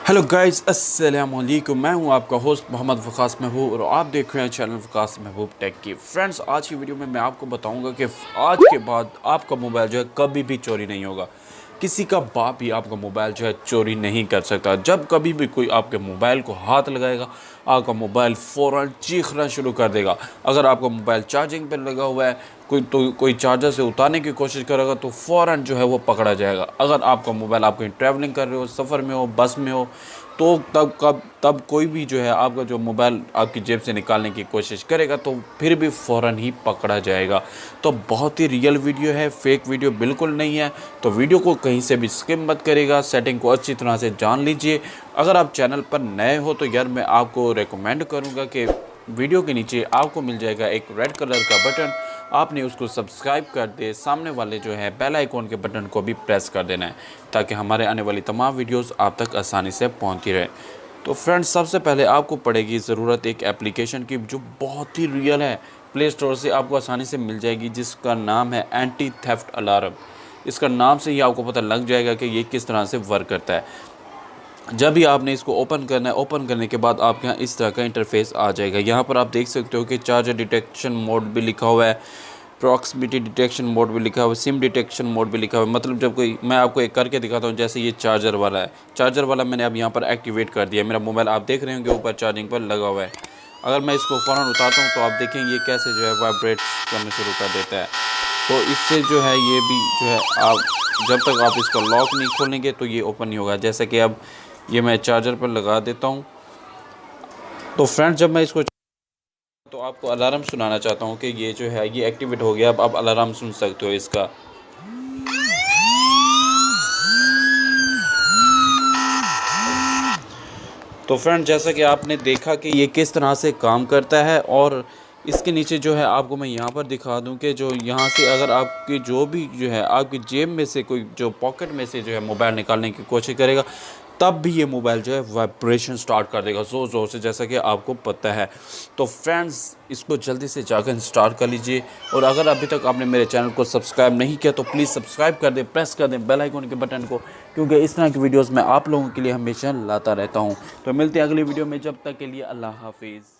Hello guys, अस्सलाम वालेकुम। मैं हूं आपका होस्ट मोहम्मद वक़ास महबूब और आप देख रहे हैं चैनल वक़ास महबूब टेक की। फ्रेंड्स, आज की वीडियो में मैं आपको बताऊंगा कि आज के बाद आपका मोबाइल जो है कभी भी चोरी नहीं होगा। किसी का बाप भी आपका मोबाइल जो है चोरी नहीं कर सकता। जब कभी भी कोई आपके मोबाइल को हाथ लगाएगा, आपका मोबाइल फ़ौरन चीखना शुरू कर देगा। अगर आपका मोबाइल चार्जिंग पर लगा हुआ है, कोई चार्जर से उतारने की कोशिश करेगा तो फ़ौरन जो है वो पकड़ा जाएगा। अगर आपका मोबाइल आप कहीं ट्रैवलिंग कर रहे हो, सफ़र में हो, बस में हो, तो तब कोई भी जो है आपका जो मोबाइल आपकी जेब से निकालने की कोशिश करेगा तो फिर भी फ़ौरन ही पकड़ा जाएगा। तो बहुत ही रियल वीडियो है, फेक वीडियो बिल्कुल नहीं है। तो वीडियो को कहीं से भी स्किप मत करेगा, सेटिंग को अच्छी तरह से जान लीजिए। अगर आप चैनल पर नए हो तो यार मैं आपको रेकमेंड करूँगा कि वीडियो के नीचे आपको मिल जाएगा एक रेड कलर का बटन, आपने उसको सब्सक्राइब कर दे। सामने वाले जो है बेल आइकॉन के बटन को भी प्रेस कर देना है ताकि हमारे आने वाली तमाम वीडियोस आप तक आसानी से पहुंचती रहे। तो फ्रेंड्स, सबसे पहले आपको पड़ेगी ज़रूरत एक एप्लीकेशन की जो बहुत ही रियल है। प्ले स्टोर से आपको आसानी से मिल जाएगी, जिसका नाम है एंटी थेफ्ट अलार्म। इसका नाम से ही आपको पता लग जाएगा कि ये किस तरह से वर्क करता है। जब भी आपने इसको ओपन करना है, ओपन करने के बाद आपके यहाँ इस तरह का इंटरफेस आ जाएगा। यहाँ पर आप देख सकते हो कि चार्जर डिटेक्शन मोड भी लिखा हुआ है, प्रॉक्सिमिटी डिटेक्शन मोड भी लिखा हुआ है, सिम डिटेक्शन मोड भी लिखा हुआ है। मतलब जब कोई, मैं आपको एक करके दिखाता हूँ, जैसे ये चार्जर वाला है, चार्जर वाला मैंने अब यहाँ पर एक्टिवेट कर दिया। मेरा मोबाइल आप देख रहे होंगे ऊपर चार्जिंग पर लगा हुआ है। अगर मैं इसको फ़ौरन उतारता हूँ तो आप देखें ये कैसे जो है वाइब्रेट करना शुरू कर देता है। तो इससे जो है ये भी जो है, आप जब तक आप इसका लॉक नहीं खोलेंगे तो ये ओपन नहीं होगा। जैसे कि अब ये मैं चार्जर पर लगा देता हूँ। तो फ्रेंड्स, जब मैं इसको तो आपको अलार्म सुनाना चाहता हूँ कि ये जो है ये एक्टिवेट हो गया। अब आप अलार्म सुन सकते हो इसका। तो फ्रेंड, जैसा कि आपने देखा कि ये किस तरह से काम करता है, और इसके नीचे जो है आपको मैं यहाँ पर दिखा दूँ कि जो यहाँ से अगर आपकी जो भी जो है आपकी जेब में से कोई जो पॉकेट में से जो है मोबाइल निकालने की कोशिश करेगा, तब भी ये मोबाइल जो है वाइब्रेशन स्टार्ट कर देगा ज़ोर ज़ोर से, जैसा कि आपको पता है। तो फ्रेंड्स, इसको जल्दी से जाकर इंस्टॉल कर लीजिए। और अगर अभी तक आपने मेरे चैनल को सब्सक्राइब नहीं किया तो प्लीज़ सब्सक्राइब कर दें, प्रेस कर दें बेल आइकन के बटन को, क्योंकि इस तरह की वीडियोस मैं आप लोगों के लिए हमेशा लाता रहता हूं। तो मिलते हैं अगली वीडियो में, जब तक के लिए अल्लाह हाफिज़।